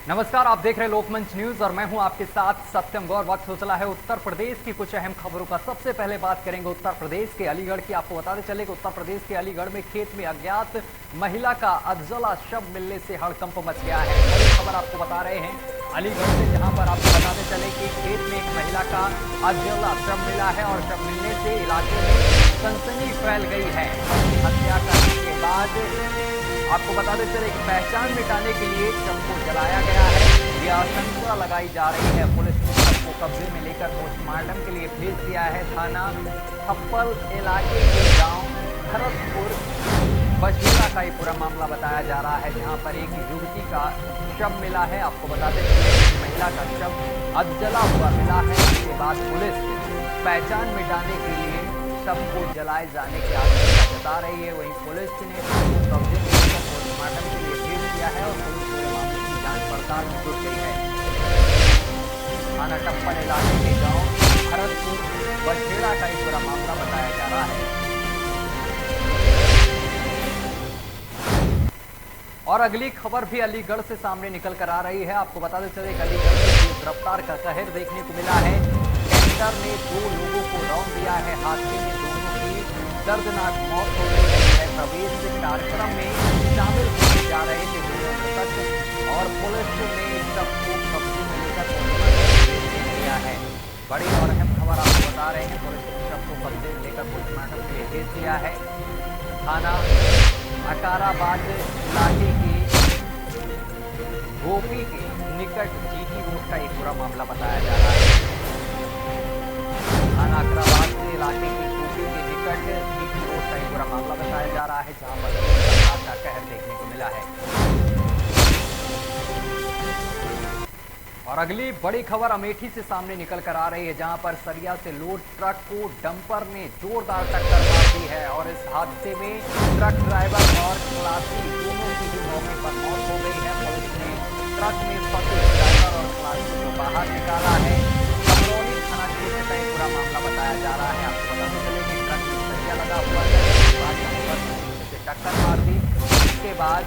नमस्कार, आप देख रहे हैं लोकमंच न्यूज और मैं हूं आपके साथ सत्यम गौर। वक्त हो चला है उत्तर प्रदेश की कुछ अहम खबरों का। सबसे पहले बात करेंगे उत्तर प्रदेश के अलीगढ़ की। आपको बताते चले कि उत्तर प्रदेश के अलीगढ़ में खेत में अज्ञात महिला का अधजला शव मिलने से हड़कंप मच गया है। बड़ी खबर आपको बता रहे हैं अलीगढ़ से, जहां पर आपको बताते चले कि खेत में एक महिला का अधजला शव मिला है और शव मिलने से इलाके में सनसनी फैल गई है। हत्या करने के बाद आपको बताते चले कि पहचान मिटाने के लिए शव को जलाया गया है। यह आशंका लगाई जा रही है। पुलिस ने शव को कब्जे में लेकर पोस्टमार्टम के लिए भेज दिया है। थाना थप्पल इलाके के गांव भरतपुर बछेरा का ये पूरा मामला बताया जा रहा है, जहां पर एक युवती का शव मिला है। आपको बताते चले कि महिला का शव अधजला हुआ मिला है। इसके बाद पुलिस पहचान मिटाने के लिए शव को जलाए जाने की आशंका जता रही है। वहीं पुलिस ने कब्जे में लेकर पोस्टमार्टम के लिए भेज दिया है और पुलिस पूरे मामले की जांच पड़ताल में जुट गई है। थाना टप्पल इलाके के गांव भरतपुर बछेरा का एक पूरा मामला बताया जा रहा है। और अगली खबर भी अलीगढ़ से सामने निकल कर आ रही है। आपको बताते चले अलीगढ़ में गिरफ्तार का कहर देखने को मिला है। कैंटर ने 2 लोगों को रौंद दिया है। हादसे में दोनों की दर्दनाक मौत हो गई है। प्रवेश कार्यक्रम में शामिल होने जा रहे थे दोनों मृतक और पुलिस ने सबको कब्जे में लेकर पोस्टमार्टम दे दिया है। बड़ी और अहम खबर आपको बता रहे हैं। पुलिस ने सबको कब्जे में लेकर पोस्टमार्टम के लिए भेज दिया है। थाना अकाराबाद इलाके के गोपी के निकट जीटी रोड का एक पूरा मामला बताया जा रहा है। थाना अकाराबाद के इलाके के गोपी के निकट जीटी रोड का एक पूरा मामला बताया जा रहा है, जहां पर का कहर देखने को मिला है। और अगली बड़ी खबर अमेठी से सामने निकल कर आ रही है, जहां पर सरिया से लोड ट्रक को डंपर ने जोरदार टक्कर मार दी है और इस हादसे में ट्रक ड्राइवर और खलासी दोनों की भी मौके पर मौत हो गई है। पुलिस ने ट्रक में फंसे ड्राइवर और खलासी को बाहर निकाला है। कमरौली थाना क्षेत्र का एक पूरा मामला बताया जा रहा है। आपको बताते चले कि ट्रक में सरिया लगा हुआ है, से टक्कर मार दी। इसके बाद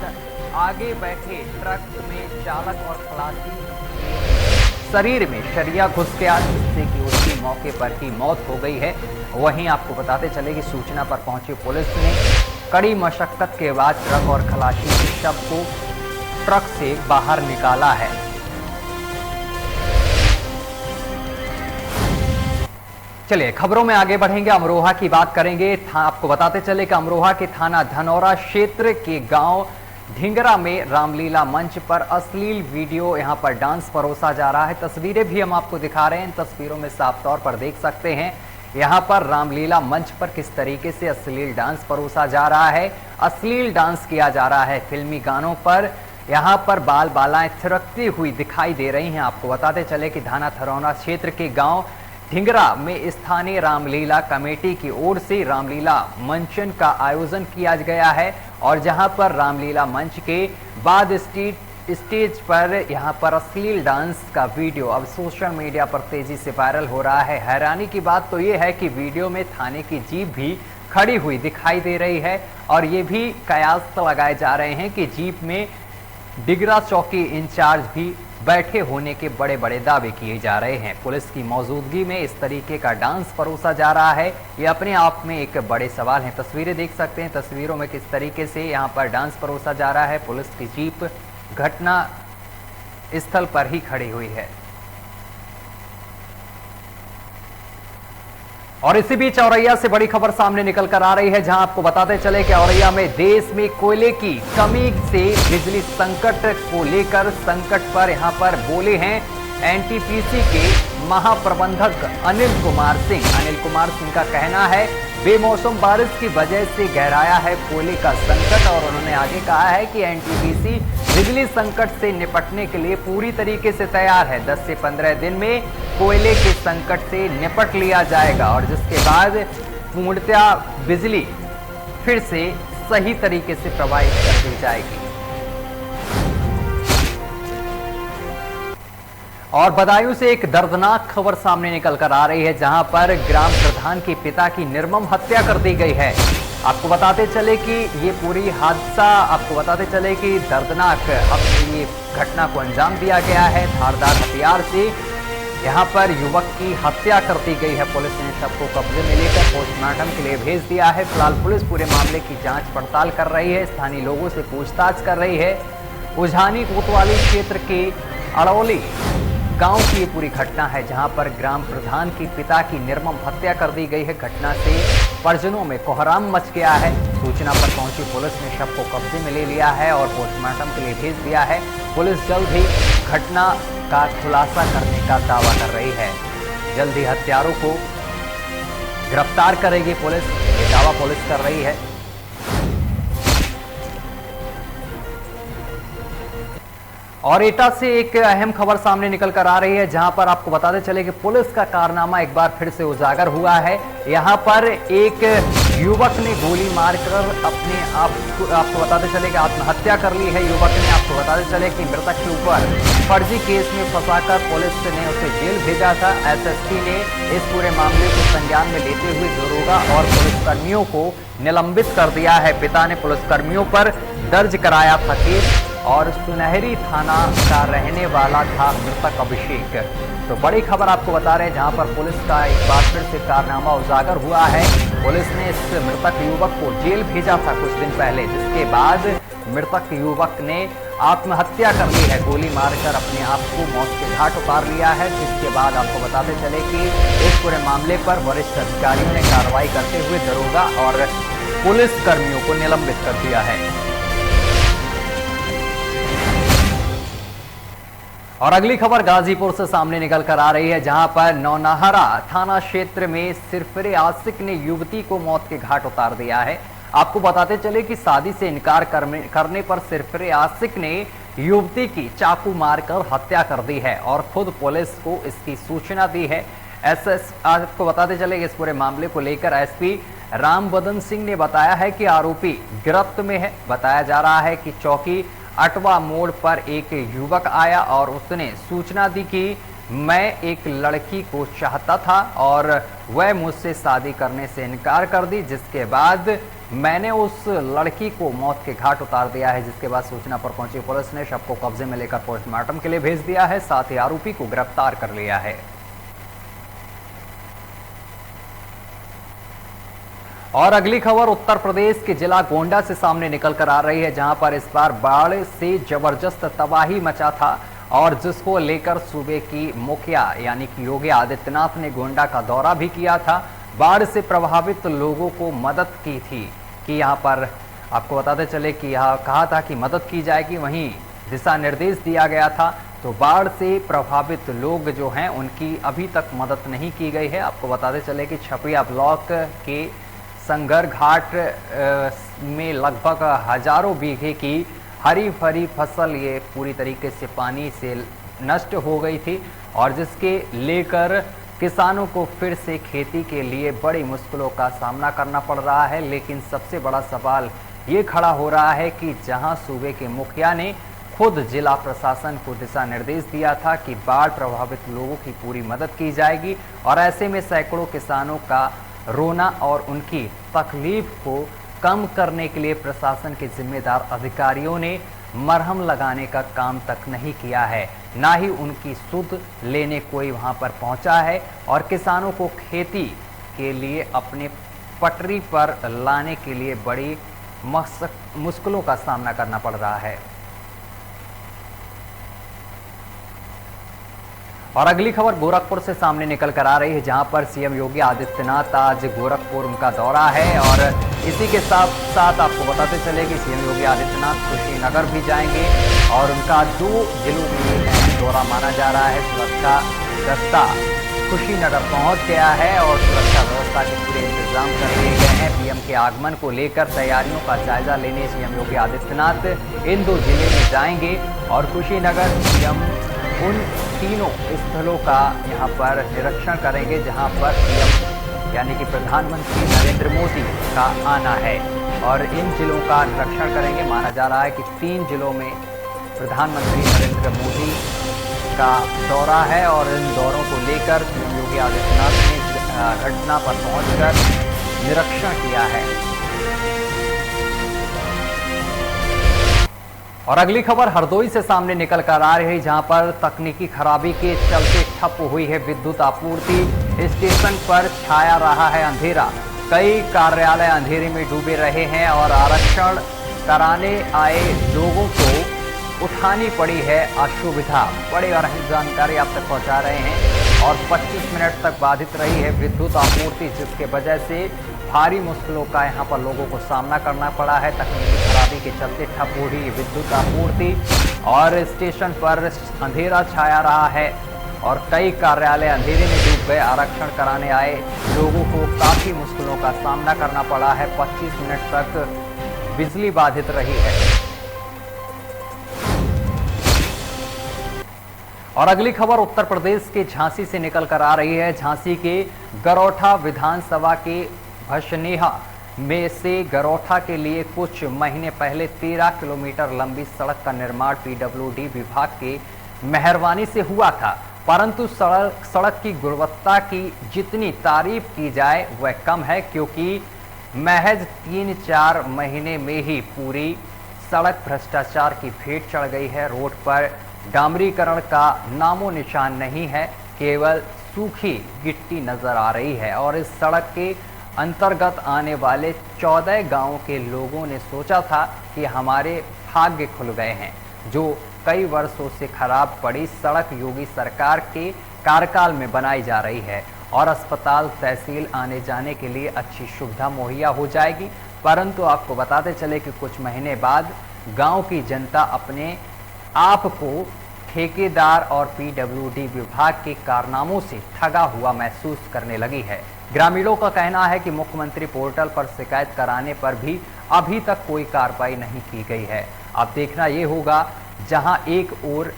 आगे बैठे ट्रक में चालक और खलासी शरीर में सरिया घुस गया, जिससे कि उसकी मौके पर ही मौत हो गई है। वहीं आपको बताते चले कि सूचना पर पहुंची पुलिस ने कड़ी मशक्कत के बाद ट्रक और खलासी के शव को ट्रक से बाहर निकाला है। चलिए खबरों में आगे बढ़ेंगे। अमरोहा की बात करेंगे। आपको बताते चले कि अमरोहा के थाना धनौरा क्षेत्र के गांव ढिंगरा में रामलीला मंच पर अश्लील वीडियो यहां पर डांस परोसा जा रहा है। तस्वीरें भी हम आपको दिखा रहे हैं। इन तस्वीरों में साफ तौर पर देख सकते हैं यहां पर रामलीला मंच पर किस तरीके से अश्लील डांस परोसा जा रहा है। अश्लील डांस किया जा रहा है। फिल्मी गानों पर यहां पर बाल बालाएं थिरकती हुई दिखाई दे रही हैं। आपको बताते चले कि थाना धनौरा क्षेत्र के गांव ढिंगरा में स्थानीय रामलीला कमेटी की ओर से रामलीला मंचन का आयोजन किया गया है और जहां पर रामलीला मंच के बाद स्टेज पर यहां पर अश्लील डांस का वीडियो अब सोशल मीडिया पर तेजी से वायरल हो रहा है। हैरानी की बात तो ये है कि वीडियो में थाने की जीप भी खड़ी हुई दिखाई दे रही है और ये भी कयास लगाए जा रहे हैं कि जीप में डिगरा चौकी इंचार्ज भी बैठे होने के बड़े बड़े दावे किए जा रहे हैं। पुलिस की मौजूदगी में इस तरीके का डांस परोसा जा रहा है, ये अपने आप में एक बड़े सवाल हैं। तस्वीरें देख सकते हैं। तस्वीरों में किस तरीके से यहां पर डांस परोसा जा रहा है। पुलिस की जीप घटना स्थल पर ही खड़ी हुई है। और इसी बीच औरैया से बड़ी खबर सामने निकल कर आ रही है, जहां आपको बताते चले कि औरैया में देश में कोयले की कमी से बिजली संकट को लेकर संकट पर यहां पर बोले हैं एनटीपीसी के महाप्रबंधक अनिल कुमार सिंह का कहना है बेमौसम बारिश की वजह से गहराया है कोयले का संकट और उन्होंने आगे कहा है कि एनटीपीसी बिजली संकट से निपटने के लिए पूरी तरीके से तैयार है। 10 से 15 दिन में कोयले के संकट से निपट लिया जाएगा और जिसके बाद पूर्णतया बिजली फिर से सही तरीके से प्रवाहित कर दी जाएगी। और बदायूं से एक दर्दनाक खबर सामने निकल कर आ रही है, जहां पर ग्राम प्रधान के पिता की निर्मम हत्या कर दी गई है। आपको बताते चले कि ये पूरी हादसा आपको बताते चले कि दर्दनाक अब ये घटना को अंजाम दिया गया है धारदार हथियार से। यहाँ पर युवक की हत्या कर दी गई है। पुलिस ने शव को कब्जे में लेकर पोस्टमार्टम के लिए भेज दिया है। फिलहाल पुलिस पूरे मामले की जांच पड़ताल कर रही है, स्थानीय लोगों से पूछताछ कर रही है। उझानी कोतवाली क्षेत्र के अड़ौली गांव की ये पूरी घटना है, जहां पर ग्राम प्रधान की पिता की निर्मम हत्या कर दी गई है। घटना से परिजनों में कोहराम मच गया है। सूचना पर पहुंची पुलिस ने शव को कब्जे में ले लिया है और पोस्टमार्टम के लिए भेज दिया है। पुलिस जल्द ही घटना का खुलासा करने का दावा कर रही है। जल्द ही हत्यारों को गिरफ्तार करेगी पुलिस, ये दावा पुलिस कर रही है। और एटा से एक अहम खबर सामने निकल कर आ रही है, जहां पर आपको बताते चले कि पुलिस का कारनामा एक बार फिर से उजागर हुआ है। यहां पर एक युवक ने गोली मारकर अपने आपको बताते चले कि आत्महत्या कर ली है। युवक ने आपको बताते चले कि मृतक के ऊपर फर्जी केस में फंसाकर पुलिस ने उसे जेल भेजा था। एसएसपी ने इस पूरे मामले को संज्ञान में लेते हुए दरोगा और पुलिसकर्मियों को निलंबित कर दिया है। पिता ने पुलिसकर्मियों पर दर्ज कराया था केस और सुनहरी थाना का रहने वाला था मृतक अभिषेक। तो बड़ी खबर आपको बता रहे हैं, जहां पर पुलिस का एक बार फिर से कारनामा उजागर हुआ है। पुलिस ने इस मृतक युवक को जेल भेजा था कुछ दिन पहले, जिसके बाद मृतक युवक ने आत्महत्या कर ली है। गोली मारकर अपने आप को मौत के घाट उतार लिया है। जिसके बाद आपको बताते चले कि इस पूरे मामले पर वरिष्ठ अधिकारियों ने कार्रवाई करते हुए दरोगा और पुलिस कर्मियों को निलंबित कर दिया है। और अगली खबर गाजीपुर से सामने निकल कर आ रही है, जहां पर नौनाहरा थाना क्षेत्र में सिरफिरे आशिक ने युवती को मौत के घाट उतार दिया है। आपको बताते चले कि शादी से इनकार करने पर सिरफिरे आशिक ने युवती की चाकू मारकर हत्या कर दी है और खुद पुलिस को इसकी सूचना दी है। आपको बताते चले कि इस पूरे मामले को लेकर एसपी राम बदन सिंह ने बताया है कि आरोपी गिरफ्त में है। बताया जा रहा है कि चौकी अटवा मोड़ पर एक युवक आया और उसने सूचना दी कि मैं एक लड़की को चाहता था और वह मुझसे शादी करने से इनकार कर दी, जिसके बाद मैंने उस लड़की को मौत के घाट उतार दिया है। जिसके बाद सूचना पर पहुंची पुलिस ने शव को कब्जे में लेकर पोस्टमार्टम के लिए भेज दिया है, साथ ही आरोपी को गिरफ्तार कर लिया है। और अगली खबर उत्तर प्रदेश के जिला गोंडा से सामने निकल कर आ रही है, जहां पर इस बार बाढ़ से जबरदस्त तबाही मचा था और जिसको लेकर सूबे की मुखिया यानी कि योगी आदित्यनाथ ने गोंडा का दौरा भी किया था। बाढ़ से प्रभावित लोगों को मदद की थी कि यहां पर आपको बताते चले कि यह कहा था कि मदद की जाएगी, वहीं दिशा निर्देश दिया गया था। तो बाढ़ से प्रभावित लोग जो हैं उनकी अभी तक मदद नहीं की गई है। आपको बताते चले कि छपिया ब्लॉक के संगर घाट में लगभग हजारों बीघे की हरी भरी फसल ये पूरी तरीके से पानी से नष्ट हो गई थी और जिसके लेकर किसानों को फिर से खेती के लिए बड़ी मुश्किलों का सामना करना पड़ रहा है। लेकिन सबसे बड़ा सवाल ये खड़ा हो रहा है कि जहां सूबे के मुखिया ने खुद जिला प्रशासन को दिशा निर्देश दिया था कि बाढ़ प्रभावित लोगों की पूरी मदद की जाएगी और ऐसे में सैकड़ों किसानों का रोना और उनकी तकलीफ को कम करने के लिए प्रशासन के जिम्मेदार अधिकारियों ने मरहम लगाने का काम तक नहीं किया है, ना ही उनकी सुध लेने कोई वहां पर पहुंचा है और किसानों को खेती के लिए अपने पटरी पर लाने के लिए बड़ी मुश्किलों का सामना करना पड़ रहा है। और अगली खबर गोरखपुर से सामने निकल कर आ रही है, जहां पर सीएम योगी आदित्यनाथ आज गोरखपुर उनका दौरा है और इसी के साथ साथ आपको बताते चले कि सीएम योगी आदित्यनाथ कुशीनगर भी जाएंगे और उनका 2 जिलों में अहम दौरा माना जा रहा है। सुरक्षा दस्ता कुशीनगर पहुंच गया है और सुरक्षा व्यवस्था के पूरे इंतजाम कर लिए गए हैं। पीएम के आगमन को लेकर तैयारियों का जायजा लेने सीएम योगी आदित्यनाथ इन 2 जिले में जाएंगे और कुशीनगर सीएम उन तीनों स्थलों का यहां पर निरीक्षण करेंगे जहां पर पीएम यानी कि प्रधानमंत्री नरेंद्र मोदी का आना है और इन जिलों का निरीक्षण करेंगे। माना जा रहा है कि 3 जिलों में प्रधानमंत्री नरेंद्र मोदी का दौरा है और इन दौरों को लेकर सीएम योगी आदित्यनाथ ने घटना पर पहुंचकर निरीक्षण किया है। और अगली खबर हरदोई से सामने निकल कर आ रही है, जहां पर तकनीकी खराबी के चलते ठप हुई है विद्युत आपूर्ति। स्टेशन पर छाया रहा है अंधेरा, कई कार्यालय अंधेरे में डूबे रहे हैं और आरक्षण कराने आए लोगों को उठानी पड़ी है असुविधा। बड़ी और अहम जानकारी आप तक पहुंचा रहे हैं। और 25 मिनट तक बाधित रही है विद्युत आपूर्ति, जिसके वजह से भारी मुश्किलों का यहां पर लोगों को सामना करना पड़ा है। तकनीकी खराबी के चलते ठप हो रही विद्युत आपूर्ति और स्टेशन पर अंधेरा छाया रहा है और कई कार्यालय अंधेरे में डूब गए। आरक्षण कराने आए लोगों को काफी मुश्किलों का सामना करना पड़ा है। 25 मिनट तक बिजली बाधित रही है। और अगली खबर उत्तर प्रदेश के झांसी से निकल कर आ रही है। झांसी के गरौठा विधानसभा के भशनेहा में से गरौठा के लिए कुछ महीने पहले 13 किलोमीटर लंबी सड़क का निर्माण पीडब्ल्यूडी विभाग के मेहरबानी से हुआ था, परंतु सड़क की गुणवत्ता की जितनी तारीफ की जाए वह कम है, क्योंकि महज 3-4 महीने में ही पूरी सड़क भ्रष्टाचार की भेंट चढ़ गई है। रोड पर डामरीकरण का नामो निशान नहीं है, केवल सूखी गिट्टी नजर आ रही है। और इस सड़क के अंतर्गत आने वाले 14 गांवों के लोगों ने सोचा था कि हमारे भाग्य खुल गए हैं। जो कई वर्षों से खराब पड़ी सड़क योगी सरकार के कार्यकाल में बनाई जा रही है और अस्पताल तहसील आने जाने के लिए अच्छी सुविधा मुहैया हो जाएगी। परंतु आपको बताते चले कि कुछ महीने बाद गांव की जनता अपने आप को ठेकेदार और पीडब्ल्यूडी विभाग के कारनामों से ठगा हुआ महसूस करने लगी है। ग्रामीणों का कहना है कि मुख्यमंत्री पोर्टल पर शिकायत कराने पर भी अभी तक कोई कार्रवाई नहीं की गई है। अब देखना ये होगा, जहां एक ओर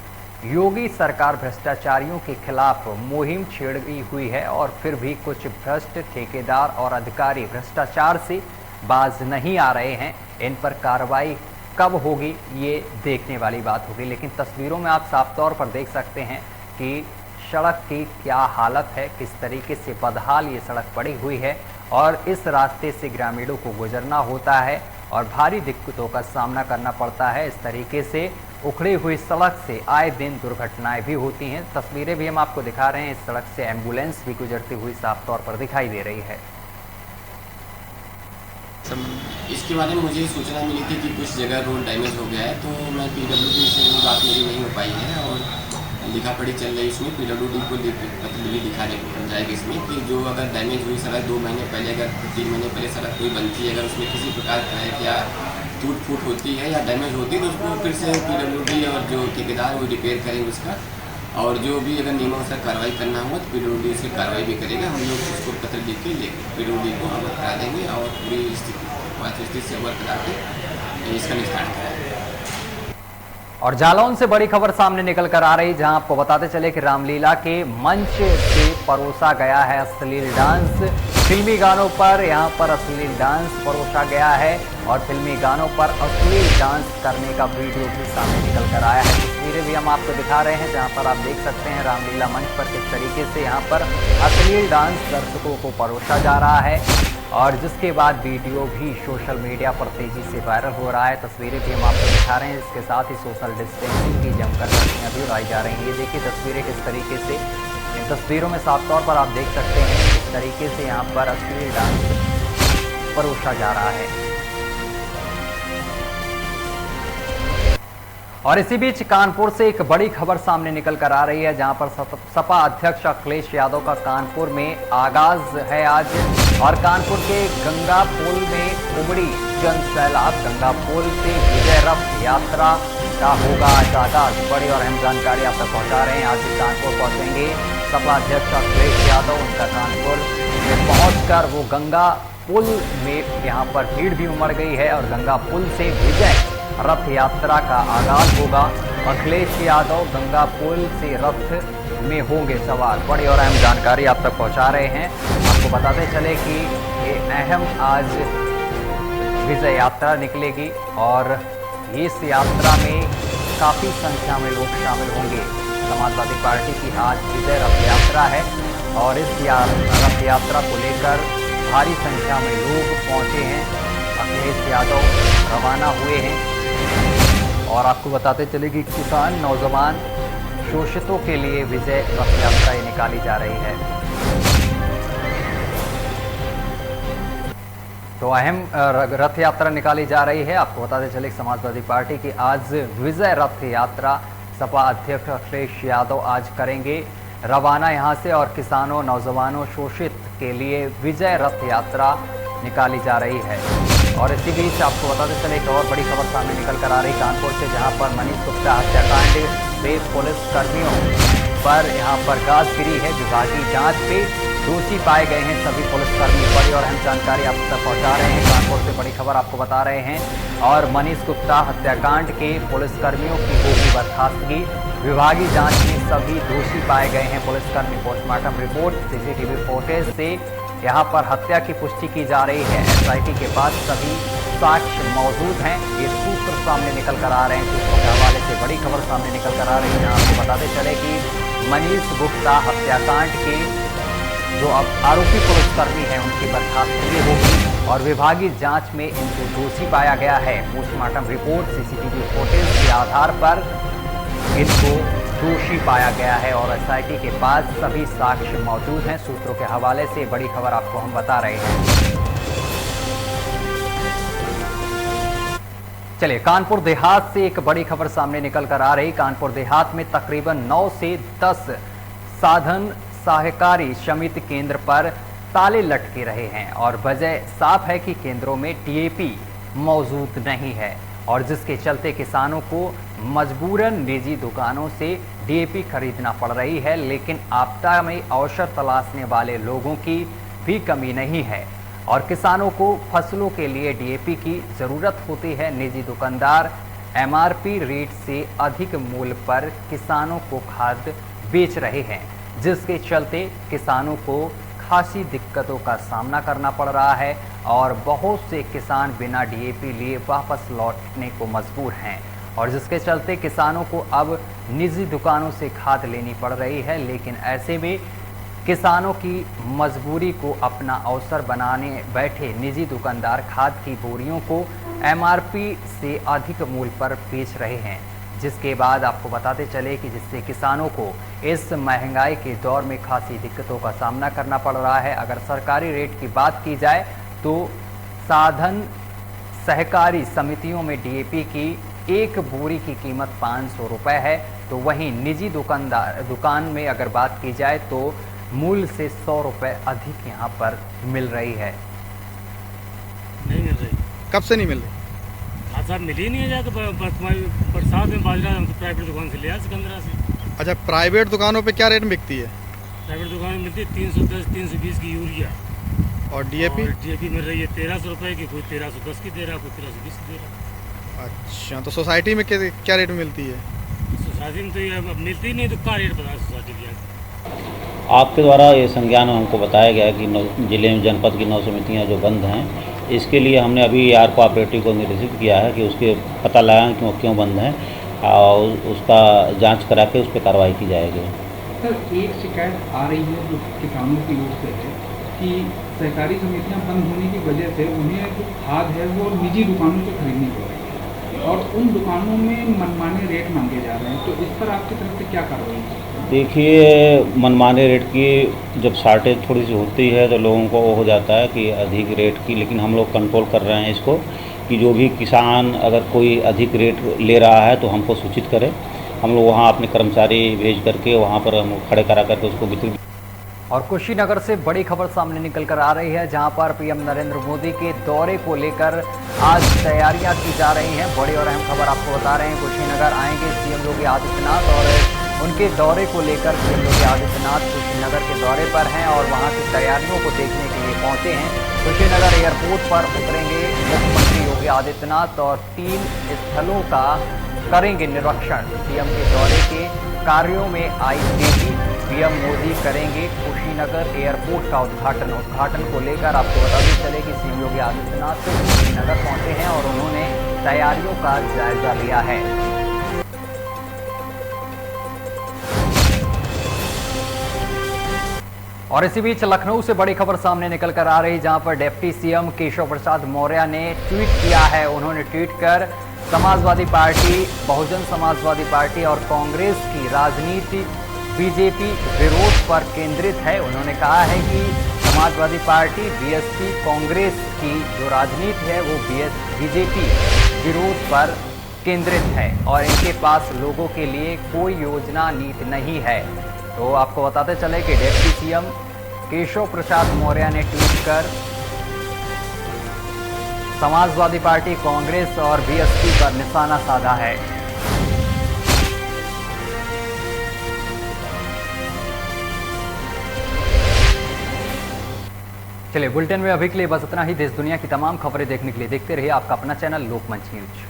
योगी सरकार भ्रष्टाचारियों के खिलाफ मुहिम छेड़ी हुई है और फिर भी कुछ भ्रष्ट ठेकेदार और अधिकारी भ्रष्टाचार से बाज नहीं आ रहे हैं। इन पर कार्रवाई कब होगी ये देखने वाली बात होगी। लेकिन तस्वीरों में आप साफ तौर पर देख सकते हैं कि सड़क की क्या हालत है, किस तरीके से बदहाल ये सड़क पड़ी हुई है और इस रास्ते से ग्रामीणों को गुजरना होता है और भारी दिक्कतों का सामना करना पड़ता है। इस तरीके से उखड़ी हुई सड़क से आए दिन दुर्घटनाएं भी होती हैं। तस्वीरें भी हम आपको दिखा रहे हैं। इस सड़क से एम्बुलेंस भी गुजरती हुई साफ तौर पर दिखाई दे रही है। इसके बारे में मुझे सूचना मिली थी कि कुछ जगह रोड डैमेज हो गया है, तो मैं पीडब्ल्यूडी से बात मेरी नहीं हो पाई है और लिखा पढ़ी चल रही है। इसमें पीडब्ल्यूडी को पत्र भी दिखा जाएगा इसमें कि जो अगर डैमेज हुई सड़क 2 महीने पहले, अगर 3 महीने पहले सड़क कोई बनती है, अगर उसमें किसी प्रकार का है क्या टूट फूट होती है या डैमेज होती है, तो उसको फिर से पीडब्ल्यूडी और जो ठेकेदार वो रिपेयर करेंगे उसका, और जो भी अगर नियमानुसार कार्रवाई करना होगा तो पीडब्ल्यूडी से कार्रवाई भी करेगा। हम लोग उसको पत्र लिख के पीडब्ल्यूडी को अवगत करा देंगे और पूरी स्थिति से अवगत करा के इसका निस्तारण कराएंगे। और जालौन से बड़ी खबर सामने निकल कर आ रही, जहां आपको बताते चले कि रामलीला के मंच से परोसा गया है अश्लील डांस। फिल्मी गानों पर यहां पर अश्लील डांस परोसा गया है और फिल्मी गानों पर अश्लील डांस करने का वीडियो भी सामने निकल कर आया है। तस्वीरें भी हम आपको दिखा रहे हैं, जहां पर आप देख सकते हैं रामलीला मंच पर किस तरीके से यहां पर अश्लील डांस दर्शकों को परोसा जा रहा है और जिसके बाद वीडियो भी सोशल मीडिया पर तेजी से वायरल हो रहा है। तस्वीरें भी हम आपको दिखा रहे हैं। इसके साथ ही सोशल डिस्टेंसिंग की जमकर लड़कियां भी उड़ाई जा रही हैं। ये देखिए तस्वीरें किस तरीके से, इन तस्वीरों में साफ तौर पर आप देख सकते हैं किस तरीके से यहाँ पर अश्लील डांस परोसा जा रहा है। और इसी बीच कानपुर से एक बड़ी खबर सामने निकल कर आ रही है, जहां पर सपा अध्यक्ष अखिलेश यादव का कानपुर में आगाज है आज। और कानपुर के गंगा पुल में उमड़ी जन सैलाब। गंगा पुल से विजय रथ यात्रा का होगा आज आगाज। बड़ी और अहम जानकारी आप तक पहुंचा रहे हैं। आज ही कानपुर पहुंचेंगे सपा अध्यक्ष अखिलेश यादव। उनका कानपुर में पहुंचकर वो गंगा पुल में यहाँ पर भीड़ भी उमड़ गई है और गंगा पुल से विजय रथ यात्रा का आगाज होगा। अखिलेश यादव गंगा पुल से रथ में होंगे सवार। बड़ी और अहम जानकारी आप तक पहुंचा रहे हैं। आपको बताते चले कि ये अहम आज विजय यात्रा निकलेगी और इस यात्रा में काफ़ी संख्या में लोग शामिल होंगे। समाजवादी पार्टी की आज विजय रथ यात्रा है और इस रथ यात्रा को लेकर भारी संख्या में लोग पहुंचे हैं। अखिलेश यादव रवाना हुए हैं। और आपको बताते चले कि किसान नौजवान शोषितों के लिए विजय रथ यात्रा निकाली जा रही है। तो अहम रथ यात्रा निकाली जा रही है। आपको बताते चले समाजवादी पार्टी की आज विजय रथ यात्रा सपा अध्यक्ष अखिलेश यादव आज करेंगे रवाना यहां से, और किसानों नौजवानों शोषित के लिए विजय रथ यात्रा निकाली जा रही है। और इसी बीच आपको बताते चले एक और बड़ी खबर सामने निकल कर आ रही कानपुर से, जहां पर मनीष गुप्ता हत्याकांड से पुलिस कर्मियों पर यहां पर गाज गिरी है। विभागीय जांच पे दोषी पाए गए हैं सभी पुलिसकर्मी। बड़ी और अहम जानकारी आप तक पहुंचा रहे हैं। कानपुर से बड़ी खबर आपको बता रहे हैं। और मनीष गुप्ता हत्याकांड के पुलिसकर्मियों की होगी बर्खास्तगी। विभागीय जांच में सभी दोषी पाए गए हैं पुलिसकर्मी। पोस्टमार्टम रिपोर्ट, सीसीटीवी फुटेज से यहां पर हत्या की पुष्टि की जा रही है। एसआईटी के पास सभी साक्ष्य मौजूद हैं। ये सूत्र सामने निकल कर आ रहे हैं। सूत्रों के हवाले से बड़ी खबर सामने निकल कर आ रही है। आपको बताते चले कि मनीष गुप्ता हत्याकांड के जो अब आरोपी पुलिसकर्मी हैं उनकी बर्खास्तगी होगी और विभागीय जांच में इनको दोषी पाया गया है। पोस्टमार्टम रिपोर्ट, सीसीटीवी फुटेज के आधार पर इनको दोषी पाया गया है और एसआईटी के पास सभी साक्ष्य मौजूद हैं। सूत्रों के हवाले से बड़ी खबर आपको हम बता रहे हैं। चलिए, कानपुर देहात से एक बड़ी खबर सामने निकल कर आ रही। कानपुर देहात में तकरीबन 9 से 10 साधन सहकारी समिति केंद्र पर ताले लटके रहे हैं और वजह साफ है कि केंद्रों में डीएपी मौजूद नहीं है, और जिसके चलते किसानों को मजबूरन निजी दुकानों से डीएपी खरीदना पड़ रही है। लेकिन आपदा में अवसर तलाशने वाले लोगों की भी कमी नहीं है और किसानों को फसलों के लिए डीएपी की जरूरत होती है। निजी दुकानदार एमआरपी रेट से अधिक मूल्य पर किसानों को खाद बेच रहे हैं, जिसके चलते किसानों को खासी दिक्कतों का सामना करना पड़ रहा है और बहुत से किसान बिना डीएपी लिए वापस लौटने को मजबूर हैं, और जिसके चलते किसानों को अब निजी दुकानों से खाद लेनी पड़ रही है। लेकिन ऐसे में किसानों की मजबूरी को अपना अवसर बनाने बैठे निजी दुकानदार खाद की बोरियों को एमआरपी से अधिक मूल्य पर बेच रहे हैं, जिसके बाद आपको बताते चले कि जिससे किसानों को इस महंगाई के दौर में खासी दिक्कतों का सामना करना पड़ रहा है। अगर सरकारी रेट की बात की जाए तो साधन सहकारी समितियों में डीएपी की एक बोरी की कीमत 500 रुपये है, तो वहीं निजी दुकान में अगर बात की जाए तो मूल्य से 100 रुपये अधिक यहाँ पर मिल रही है। नहीं मिल रही। कब से नहीं मिल रही? हाँ साहब, मिल ही नहीं है। जाकर बरसात में बाजरा हम तो प्राइवेट दुकान से लिया सिकंदरा से। अच्छा, प्राइवेट दुकानों पे क्या रेट में बिकती है? प्राइवेट दुकान में मिलती है 310, 320 की यूरिया, और डीएपी? डीएपी मिल रही है 1300 रुपये की, कोई 1310 की दे रहा है, कोई 1320 की दे रहा है। अच्छा, तो सोसाइटी में क्या रेट में मिलती है? सोसाइटी में तो ये अब मिलती ही नहीं, तो क्या रेट बता सोसाइटी की? आपके द्वारा ये संज्ञान में हमको बताया गया कि जिले में जनपद की 9 समितियाँ जो बंद हैं, इसके लिए हमने अभी आर कोऑपरेटिव को निर्देशित किया है कि उसके पता लगाएं कि वो क्यों बंद हैं और उसका जांच करा के उस पर कार्रवाई की जाएगी। सर, एक शिकायत आ रही है जो किसानों की ओर से है कि सहकारी समितियां बंद होने की वजह से उन्हें जो खाद है वो निजी दुकानों से खरीदनी पड़ रही है और उन दुकानों में मनमाने रेट मांगे जा रहे हैं, तो इस पर आपकी तरफ से क्या कार्रवाई है? देखिए, मनमाने रेट की जब शार्टेज थोड़ी सी होती है तो लोगों को वो हो जाता है कि अधिक रेट की, लेकिन हम लोग कंट्रोल कर रहे हैं इसको कि जो भी किसान अगर कोई अधिक रेट ले रहा है तो हमको सूचित करें। हम लोग वहाँ अपने कर्मचारी भेज करके वहाँ पर हम खड़े करा करके उसको वितरित। और कुशीनगर से बड़ी खबर सामने निकल कर आ रही है, जहां पर पीएम नरेंद्र मोदी के दौरे को लेकर आज तैयारियां की जा रही हैं। बड़ी और अहम खबर आपको बता रहे हैं। कुशीनगर आएंगे सीएम योगी आदित्यनाथ और उनके दौरे को लेकर सीएम योगी आदित्यनाथ कुशीनगर के दौरे पर हैं और वहां की तैयारियों को देखने के लिए पहुंचे हैं। कुशीनगर एयरपोर्ट पर उतरेंगे मुख्यमंत्री योगी आदित्यनाथ और 3 स्थलों का करेंगे निरीक्षण। सीएम के दौरे के कार्यों में आई तेजी, पीएम मोदी करेंगे कुशीनगर एयरपोर्ट का उद्घाटन को लेकर आपको बताते चले कि सीएम योगी आदित्यनाथ कुशीनगर पहुंचे हैं और उन्होंने तैयारियों का जायजा लिया है। और इसी बीच लखनऊ से बड़ी खबर सामने निकल कर आ रही, जहां पर डिप्टी सीएम केशव प्रसाद मौर्य ने ट्वीट किया है। उन्होंने ट्वीट कर समाजवादी पार्टी, बहुजन समाजवादी पार्टी और कांग्रेस की राजनीति बीजेपी विरोध पर केंद्रित है। उन्होंने कहा है कि समाजवादी पार्टी, बीएसपी, कांग्रेस की जो राजनीति है वो बीजेपी विरोध पर केंद्रित है और इनके पास लोगों के लिए कोई योजना नीति नहीं है। तो आपको बताते चले कि डिप्टी सीएम केशव प्रसाद मौर्य ने ट्वीट कर समाजवादी पार्टी, कांग्रेस और बीएसपी पर निशाना साधा है। चलिए, बुलेटिन में अभी के लिए बस इतना ही। देश दुनिया की तमाम खबरें देखने के लिए देखते रहिए आपका अपना चैनल लोकमंच न्यूज।